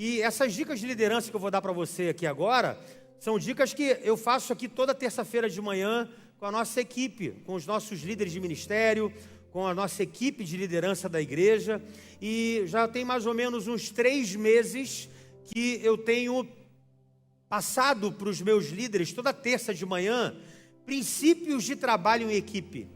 E essas dicas de liderança que eu vou dar para você aqui agora, são dicas que eu faço aqui toda terça-feira de manhã com a nossa equipe, com os nossos líderes de ministério, com a nossa equipe de liderança da igreja. E já tem mais ou menos uns 3 meses que eu tenho passado para os meus líderes, toda terça de manhã, princípios de trabalho em equipe.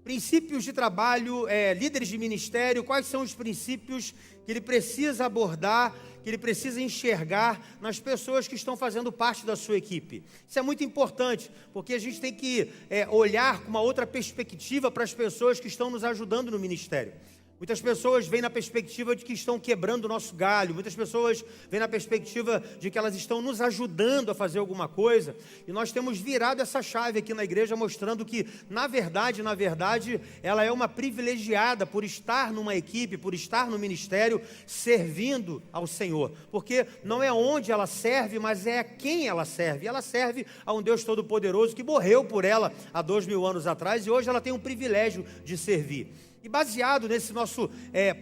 Princípios de trabalho, líderes de ministério, quais são os princípios que ele precisa abordar, que ele precisa enxergar nas pessoas que estão fazendo parte da sua equipe. Isso é muito importante, porque a gente tem que olhar com uma outra perspectiva para as pessoas que estão nos ajudando no ministério. Muitas pessoas vêm na perspectiva de que estão quebrando o nosso galho. Muitas pessoas vêm na perspectiva de que elas estão nos ajudando a fazer alguma coisa. E nós temos virado essa chave aqui na igreja, mostrando que, na verdade, ela é uma privilegiada por estar numa equipe, por estar no ministério, servindo ao Senhor. Porque não é onde ela serve, mas é a quem ela serve. E ela serve a um Deus Todo-Poderoso que morreu por ela há 2000 anos atrás, e hoje ela tem um privilégio de servir. E baseado nesse nosso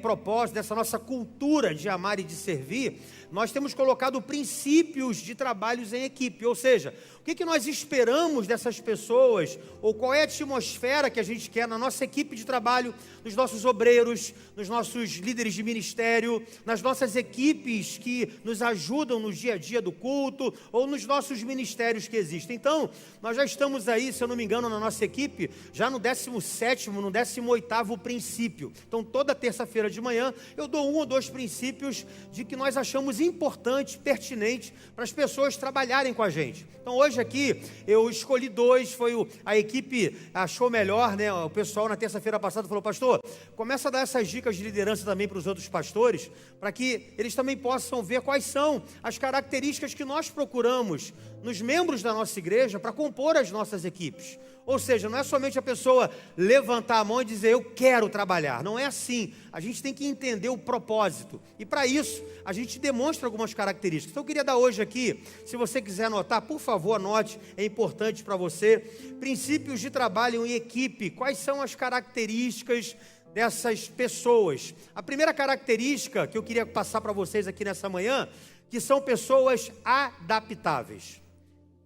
propósito, nessa nossa cultura de amar e de servir, nós temos colocado princípios de trabalhos em equipe. Ou seja, o que nós esperamos dessas pessoas, ou qual é a atmosfera que a gente quer na nossa equipe de trabalho, nos nossos obreiros, nos nossos líderes de ministério, nas nossas equipes que nos ajudam no dia a dia do culto, ou nos nossos ministérios que existem. Então, nós já estamos aí, se eu não me engano, na nossa equipe, já no 17º, no 18º princípio. Então, toda terça-feira de manhã, eu dou 1 ou 2 princípios de que nós achamos importante, pertinente para as pessoas trabalharem com a gente. Então hoje aqui eu escolhi 2, a equipe achou melhor, né? O pessoal na terça-feira passada falou: pastor, começa a dar essas dicas de liderança também para os outros pastores, para que eles também possam ver quais são as características que nós procuramos nos membros da nossa igreja para compor as nossas equipes. Ou seja, não é somente a pessoa levantar a mão e dizer eu quero trabalhar, não é assim. A gente tem que entender o propósito, e para isso a gente demonstra algumas características. Então eu queria dar hoje aqui, se você quiser anotar, por favor anote, é importante para você, princípios de trabalho em equipe. Quais são as características dessas pessoas? A primeira característica que eu queria passar para vocês aqui nessa manhã, que são pessoas adaptáveis.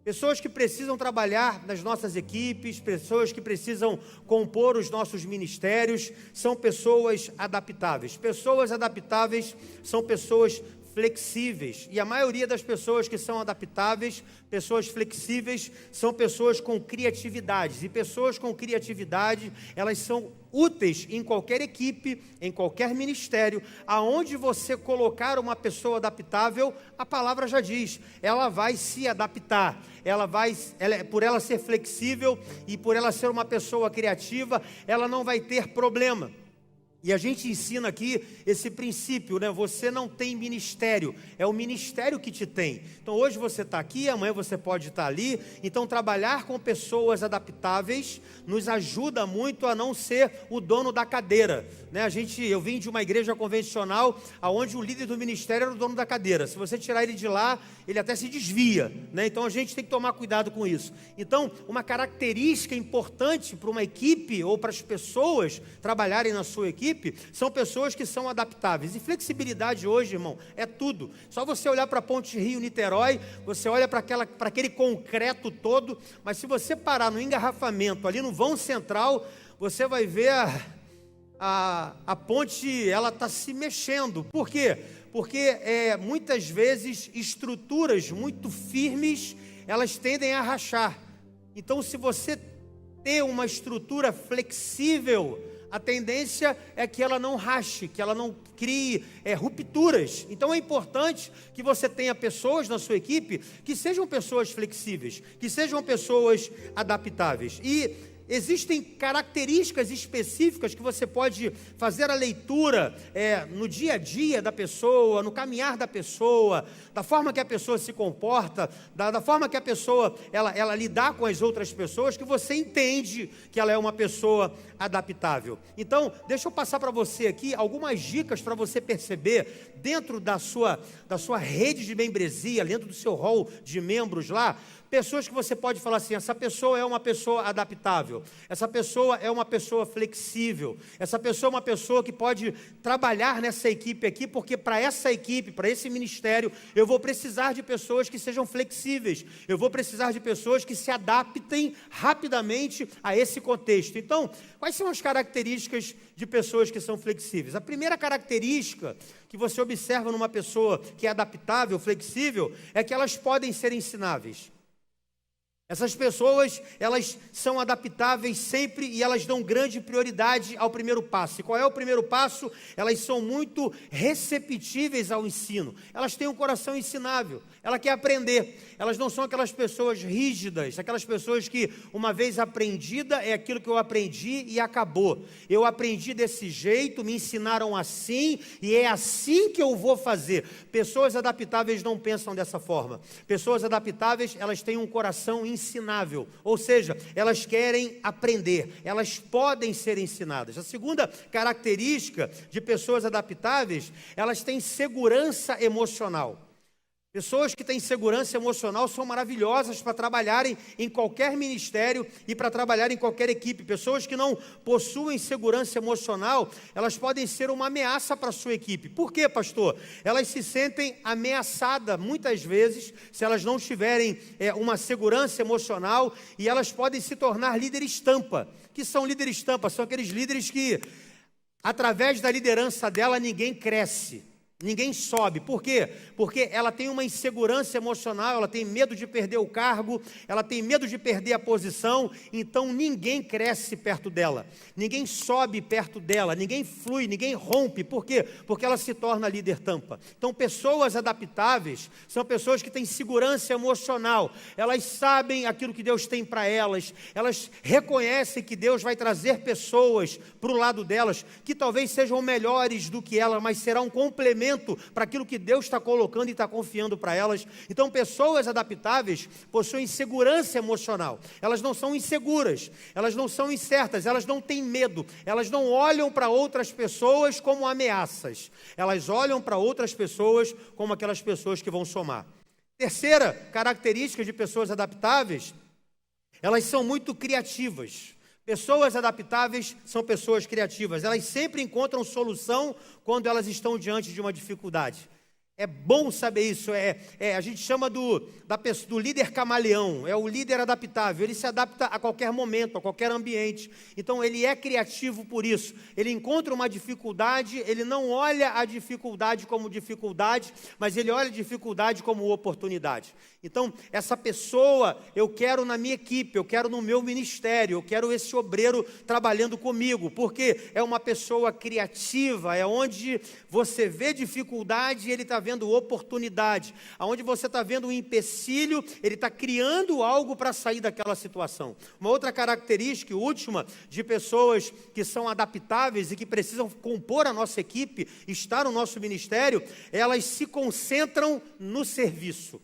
Pessoas que precisam trabalhar nas nossas equipes, pessoas que precisam compor os nossos ministérios, são pessoas adaptáveis. Pessoas adaptáveis são pessoas flexíveis. E a maioria das pessoas que são adaptáveis, pessoas flexíveis, são pessoas com criatividade. E pessoas com criatividade, elas são úteis em qualquer equipe, em qualquer ministério. Aonde você colocar uma pessoa adaptável, a palavra já diz, ela vai se adaptar. Por ela ser flexível e por ela ser uma pessoa criativa, ela não vai ter problema. E a gente ensina aqui esse princípio, né? Você não tem ministério, é o ministério que te tem. Então hoje você está aqui, amanhã você pode estar ali. Então trabalhar com pessoas adaptáveis nos ajuda muito a não ser o dono da cadeira, né? Eu vim de uma igreja convencional, onde o líder do ministério era o dono da cadeira. Se você tirar ele de lá, ele até se desvia, né? Então a gente tem que tomar cuidado com isso. Então uma característica importante para uma equipe ou para as pessoas trabalharem na sua equipe são pessoas que são adaptáveis. E flexibilidade hoje, irmão, é tudo. Só você olhar para a Ponte Rio-Niterói, você olha para aquele concreto todo, mas se você parar no engarrafamento, ali no vão central, você vai ver a ponte, ela está se mexendo. Por quê? Porque muitas vezes estruturas muito firmes, elas tendem a rachar. Então, se você ter uma estrutura flexível, a tendência é que ela não rache, que ela não crie rupturas. Então é importante que você tenha pessoas na sua equipe que sejam pessoas flexíveis, que sejam pessoas adaptáveis. E existem características específicas que você pode fazer a leitura no dia a dia da pessoa, no caminhar da pessoa, da forma que a pessoa se comporta, da forma que a pessoa ela lidar com as outras pessoas, que você entende que ela é uma pessoa adaptável. Então, deixa eu passar para você aqui algumas dicas para você perceber dentro da sua rede de membresia, dentro do seu hall de membros lá, pessoas que você pode falar assim, essa pessoa é uma pessoa adaptável, essa pessoa é uma pessoa flexível, essa pessoa é uma pessoa que pode trabalhar nessa equipe aqui, porque para essa equipe, para esse ministério, eu vou precisar de pessoas que sejam flexíveis, eu vou precisar de pessoas que se adaptem rapidamente a esse contexto. Então, quais são as características de pessoas que são flexíveis? A primeira característica que você observa numa pessoa que é adaptável, flexível, é que elas podem ser ensináveis. Essas pessoas, elas são adaptáveis sempre e elas dão grande prioridade ao primeiro passo. E qual é o primeiro passo? Elas são muito receptíveis ao ensino. Elas têm um coração ensinável. Ela quer aprender. Elas não são aquelas pessoas rígidas, aquelas pessoas que, uma vez aprendida, é aquilo que eu aprendi e acabou. Eu aprendi desse jeito, me ensinaram assim e é assim que eu vou fazer. Pessoas adaptáveis não pensam dessa forma. Pessoas adaptáveis, elas têm um coração ensinável, ou seja, elas querem aprender, elas podem ser ensinadas. A segunda característica de pessoas adaptáveis, elas têm segurança emocional. Pessoas que têm segurança emocional são maravilhosas para trabalharem em qualquer ministério e para trabalhar em qualquer equipe. Pessoas que não possuem segurança emocional, elas podem ser uma ameaça para a sua equipe. Por quê, pastor? Elas se sentem ameaçadas muitas vezes, se elas não tiverem uma segurança emocional, e elas podem se tornar líderes tampa. Que são líderes tampa? São aqueles líderes que, através da liderança dela, ninguém cresce. Ninguém sobe. Por quê? Porque ela tem uma insegurança emocional, ela tem medo de perder o cargo, ela tem medo de perder a posição, então ninguém cresce perto dela, ninguém sobe perto dela, ninguém flui, ninguém rompe. Por quê? Porque ela se torna líder tampa. Então, pessoas adaptáveis são pessoas que têm segurança emocional, elas sabem aquilo que Deus tem para elas, elas reconhecem que Deus vai trazer pessoas para o lado delas, que talvez sejam melhores do que ela, mas será um complemento para aquilo que Deus está colocando e está confiando para elas. Então, pessoas adaptáveis possuem segurança emocional. Elas não são inseguras, elas não são incertas, elas não têm medo, elas não olham para outras pessoas como ameaças, elas olham para outras pessoas como aquelas pessoas que vão somar. Terceira característica de pessoas adaptáveis, elas são muito criativas. Pessoas adaptáveis são pessoas criativas. Elas sempre encontram solução quando elas estão diante de uma dificuldade. É bom saber isso. A gente chama do líder camaleão. É o líder adaptável. Ele se adapta a qualquer momento, a qualquer ambiente. Então, ele é criativo por isso. Ele encontra uma dificuldade, ele não olha a dificuldade como dificuldade, mas ele olha a dificuldade como oportunidade. Então, essa pessoa, eu quero na minha equipe, eu quero no meu ministério, eu quero esse obreiro trabalhando comigo, porque é uma pessoa criativa, é onde você vê dificuldade e ele está vendo oportunidade, aonde você está vendo um empecilho, ele está criando algo para sair daquela situação. Uma outra característica, última, de pessoas que são adaptáveis e que precisam compor a nossa equipe, estar no nosso ministério, elas se concentram no serviço.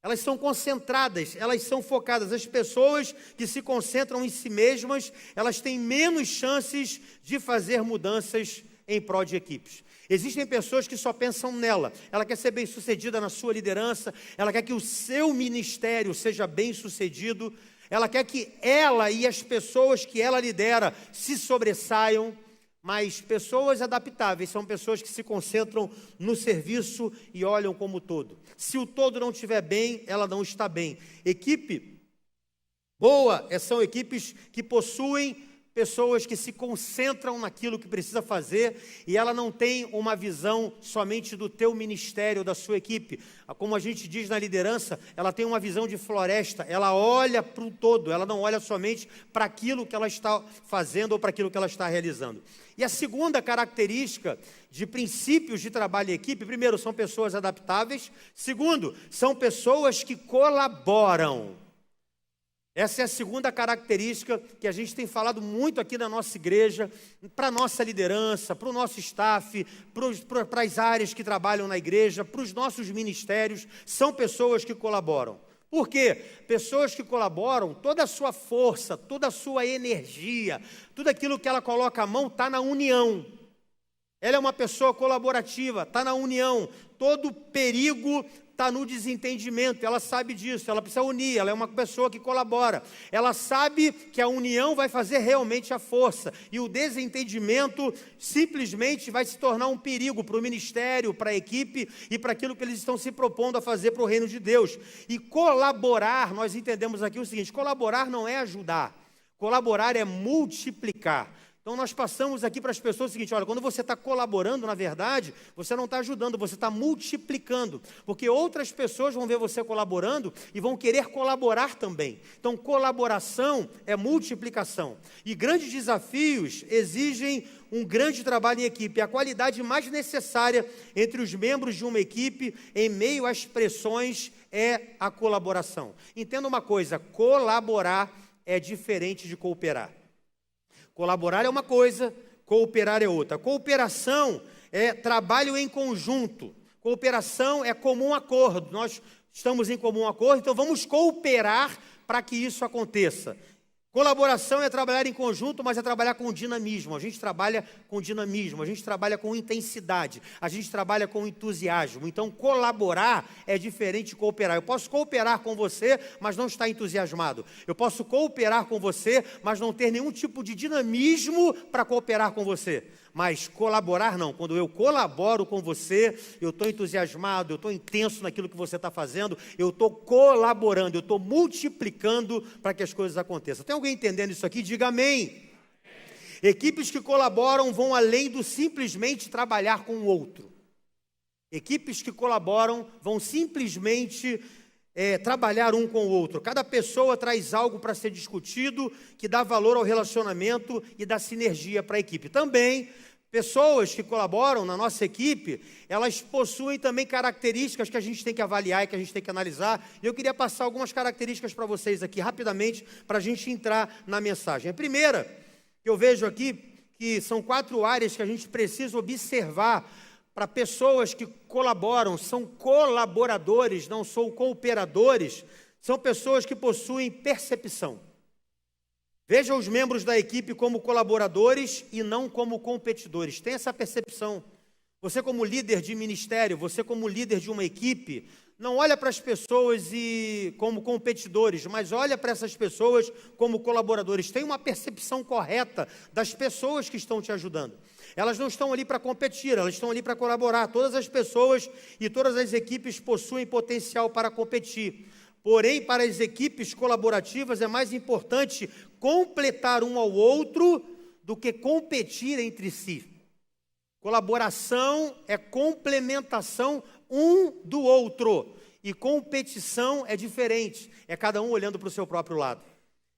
Elas são concentradas, elas são focadas. As pessoas que se concentram em si mesmas, elas têm menos chances de fazer mudanças em prol de equipes. Existem pessoas que só pensam nela. Ela quer ser bem-sucedida na sua liderança, ela quer que o seu ministério seja bem-sucedido, ela quer que ela e as pessoas que ela lidera se sobressaiam. Mas pessoas adaptáveis são pessoas que se concentram no serviço e olham como todo. Se o todo não estiver bem, ela não está bem. Equipe boa são equipes que possuem pessoas que se concentram naquilo que precisa fazer e ela não tem uma visão somente do teu ministério, da sua equipe. Como a gente diz na liderança, ela tem uma visão de floresta, ela olha para o todo, ela não olha somente para aquilo que ela está fazendo ou para aquilo que ela está realizando. E a segunda característica de princípios de trabalho em equipe, primeiro, são pessoas adaptáveis. Segundo, são pessoas que colaboram. Essa é a segunda característica que a gente tem falado muito aqui na nossa igreja, para a nossa liderança, para o nosso staff, para as áreas que trabalham na igreja, para os nossos ministérios, são pessoas que colaboram. Por quê? Pessoas que colaboram, toda a sua força, toda a sua energia, tudo aquilo que ela coloca a mão está na união. Ela é uma pessoa colaborativa, está na união. Todo perigo está no desentendimento, ela sabe disso, ela precisa unir, ela é uma pessoa que colabora. Ela sabe que a união vai fazer realmente a força, e o desentendimento simplesmente vai se tornar um perigo para o ministério, para a equipe e para aquilo que eles estão se propondo a fazer para o reino de Deus. E colaborar, nós entendemos aqui o seguinte: colaborar não é ajudar, colaborar é multiplicar. Então nós passamos aqui para as pessoas o seguinte: olha, quando você está colaborando, na verdade, você não está ajudando, você está multiplicando, porque outras pessoas vão ver você colaborando e vão querer colaborar também. Então colaboração é multiplicação, e grandes desafios exigem um grande trabalho em equipe. A qualidade mais necessária entre os membros de uma equipe, em meio às pressões, é a colaboração. Entenda uma coisa: colaborar é diferente de cooperar. Colaborar é uma coisa, cooperar é outra. Cooperação é trabalho em conjunto. Cooperação é comum acordo. Nós estamos em comum acordo, então vamos cooperar para que isso aconteça. Colaboração é trabalhar em conjunto, mas é trabalhar com dinamismo. A gente trabalha com dinamismo, a gente trabalha com intensidade, a gente trabalha com entusiasmo. Então, colaborar é diferente de cooperar. Eu posso cooperar com você, mas não estar entusiasmado. Eu posso cooperar com você, mas não ter nenhum tipo de dinamismo para cooperar com você. Mas colaborar não. Quando eu colaboro com você, eu estou entusiasmado, eu estou intenso naquilo que você está fazendo, eu estou colaborando, eu estou multiplicando para que as coisas aconteçam. Tem alguém entendendo isso aqui? Diga amém. Equipes que colaboram vão além do simplesmente trabalhar com o outro. Equipes que colaboram vão simplesmente trabalhar um com o outro. Cada pessoa traz algo para ser discutido, que dá valor ao relacionamento e dá sinergia para a equipe. Também, pessoas que colaboram na nossa equipe, elas possuem também características que a gente tem que avaliar e que a gente tem que analisar. E eu queria passar algumas características para vocês aqui, rapidamente, para a gente entrar na mensagem. A primeira, que eu vejo aqui, que são 4 áreas que a gente precisa observar para pessoas que colaboram, são colaboradores, não são cooperadores, são pessoas que possuem percepção. Veja os membros da equipe como colaboradores e não como competidores. Tenha essa percepção. Você como líder de ministério, você como líder de uma equipe, não olha para as pessoas como competidores, mas olha para essas pessoas como colaboradores. Tenha uma percepção correta das pessoas que estão te ajudando. Elas não estão ali para competir, elas estão ali para colaborar. Todas as pessoas e todas as equipes possuem potencial para competir. Porém, para as equipes colaborativas é mais importante completar um ao outro do que competir entre si. Colaboração é complementação um do outro. E competição é diferente, é cada um olhando para o seu próprio lado.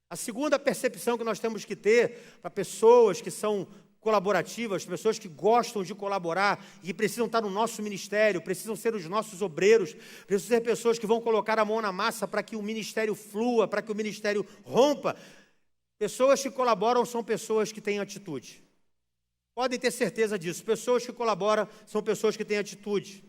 A segunda percepção que nós temos que ter para pessoas que são colaborativas, pessoas que gostam de colaborar e precisam estar no nosso ministério, precisam ser os nossos obreiros, precisam ser pessoas que vão colocar a mão na massa para que o ministério flua, para que o ministério rompa. Pessoas que colaboram são pessoas que têm atitude. Podem ter certeza disso. Pessoas que colaboram são pessoas que têm atitude.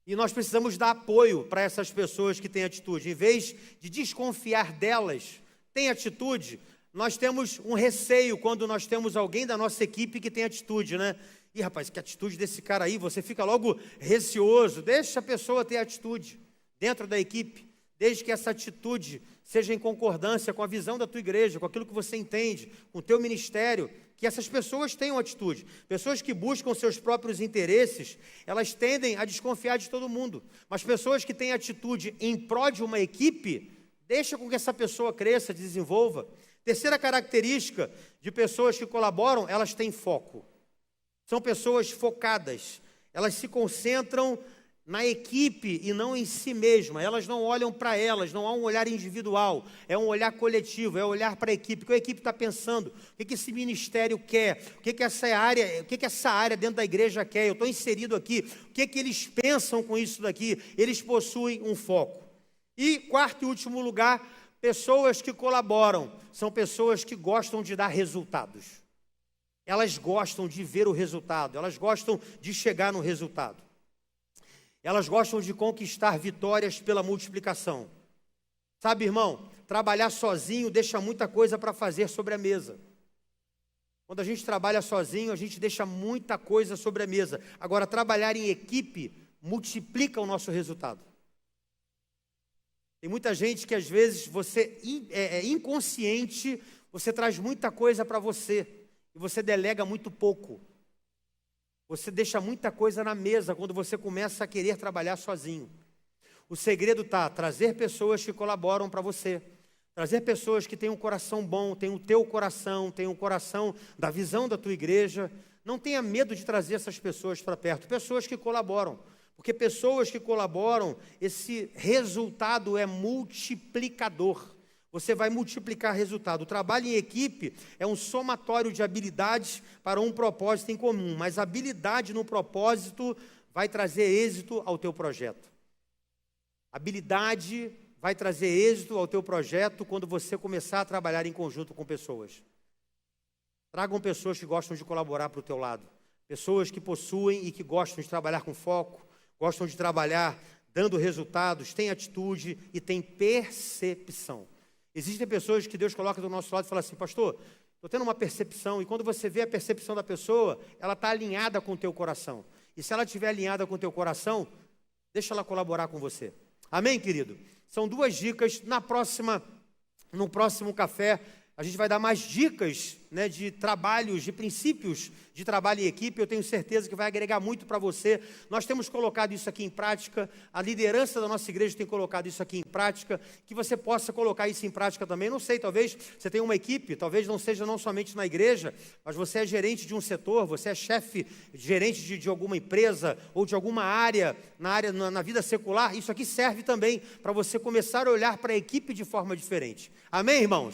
E nós precisamos dar apoio para essas pessoas que têm atitude. Em vez de desconfiar delas, têm atitude. Nós temos um receio quando nós temos alguém da nossa equipe que tem atitude, né? Ih, rapaz, que atitude desse cara aí, você fica logo receoso. Deixa a pessoa ter atitude dentro da equipe, desde que essa atitude seja em concordância com a visão da tua igreja, com aquilo que você entende, com o teu ministério, que essas pessoas tenham atitude. Pessoas que buscam seus próprios interesses, elas tendem a desconfiar de todo mundo. Mas pessoas que têm atitude em prol de uma equipe, deixa com que essa pessoa cresça, desenvolva. Terceira característica de pessoas que colaboram, elas têm foco. São pessoas focadas. Elas se concentram na equipe e não em si mesmas. Elas não olham para elas, não há um olhar individual. É um olhar coletivo, é olhar para a equipe. O que a equipe está pensando? O que esse ministério quer? O que essa área dentro da igreja quer? Eu estou inserido aqui. O que eles pensam com isso daqui? Eles possuem um foco. E quarto e último lugar, pessoas que colaboram são pessoas que gostam de dar resultados. Elas gostam de ver o resultado, elas gostam de chegar no resultado. Elas gostam de conquistar vitórias pela multiplicação. Sabe, irmão, trabalhar sozinho deixa muita coisa para fazer sobre a mesa. Quando a gente trabalha sozinho, a gente deixa muita coisa sobre a mesa. Agora, trabalhar em equipe multiplica o nosso resultado. Tem muita gente que às vezes você é inconsciente, você traz muita coisa para você e você delega muito pouco. Você deixa muita coisa na mesa quando você começa a querer trabalhar sozinho. O segredo está trazer pessoas que colaboram para você. Trazer pessoas que têm um coração bom, têm o teu coração, têm o coração da visão da tua igreja. Não tenha medo de trazer essas pessoas para perto. Pessoas que colaboram. Porque pessoas que colaboram, esse resultado é multiplicador. Você vai multiplicar resultado. O trabalho em equipe é um somatório de habilidades para um propósito em comum. Mas a habilidade no propósito vai trazer êxito ao teu projeto. Habilidade vai trazer êxito ao teu projeto quando você começar a trabalhar em conjunto com pessoas. Tragam pessoas que gostam de colaborar para o teu lado. Pessoas que possuem e que gostam de trabalhar com foco, gostam de trabalhar dando resultados, têm atitude e têm percepção. Existem pessoas que Deus coloca do nosso lado e fala assim: pastor, estou tendo uma percepção, e quando você vê a percepção da pessoa, ela está alinhada com o teu coração. E se ela estiver alinhada com o teu coração, deixa ela colaborar com você. Amém, querido? São 2 dicas. No próximo café, a gente vai dar mais dicas, né, de trabalhos, de princípios de trabalho em equipe. Eu tenho certeza que vai agregar muito para você. Nós temos colocado isso aqui em prática. A liderança da nossa igreja tem colocado isso aqui em prática. Que você possa colocar isso em prática também. Não sei, talvez você tenha uma equipe, talvez não seja não somente na igreja, mas você é gerente de um setor, você é chefe, gerente de alguma empresa ou de alguma área, na vida secular. Isso aqui serve também para você começar a olhar para a equipe de forma diferente. Amém, irmãos?